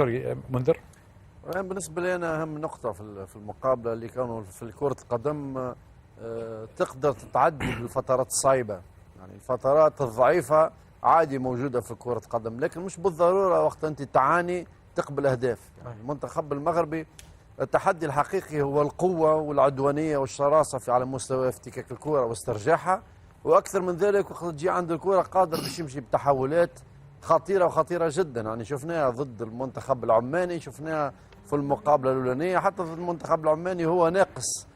سوري منذر. بالنسبة لي أنا أهم نقطة في المقابلة اللي كانوا في كرة القدم، تقدر تتعدي بالفترات الصعيبة. يعني الفترات الضعيفة عادي موجودة في كرة القدم، لكن مش بالضرورة وقت أنت تعاني تقبل أهداف. يعني المنتخب المغربي التحدي الحقيقي هو القوة والعدوانية والشراسة على مستوى افتكاك الكرة واسترجاعها، وأكثر من ذلك وقت تجي عند الكرة قادر باش يمشي بتحولات خطيرة وخطيرة جدا. يعني شفناها ضد المنتخب العماني، شفناها في المقابلة الأولانية، حتى ضد المنتخب العماني هو ناقص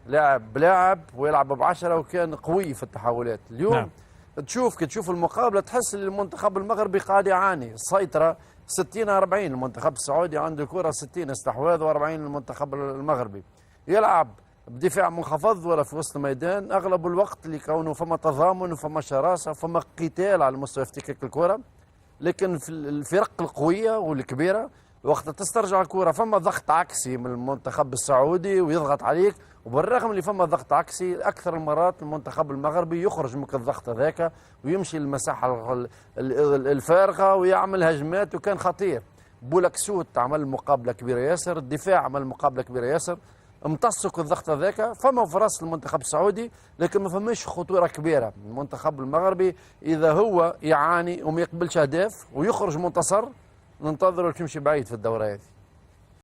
لاعب بلاعب ويلعب ب10 وكان قوي في التحولات. اليوم نعم. كتشوف المقابلة تحس ان المنتخب المغربي قاعد يعاني. السيطرة 60-40، المنتخب السعودي عنده كرة 60 استحواذ و40 المنتخب المغربي. يلعب بدفاع منخفض ولا في وسط الميدان اغلب الوقت لكونه فما تضامن وفما شراسة وفما قتال على مستوى افتكاك الكرة. لكن في الفرق القوية والكبيرة وقت تسترجع الكرة فما ضغط عكسي من المنتخب السعودي ويضغط عليك، وبالرغم اللي فما ضغط عكسي اكثر المرات المنتخب المغربي يخرج من الضغط هذاك ويمشي للمساحه الفارغه ويعمل هجمات، وكان خطير. بولاكسوت عمل مقابله كبيره ياسر، الدفاع عمل مقابله كبيره ياسر، امتصوا الضغط هذاك. فما فرص للمنتخب السعودي لكن ما فماش خطوره كبيره. المنتخب المغربي اذا هو يعاني وما يقبلش اهداف ويخرج منتصر ننتظره تمشي بعيد في الدورة هذه.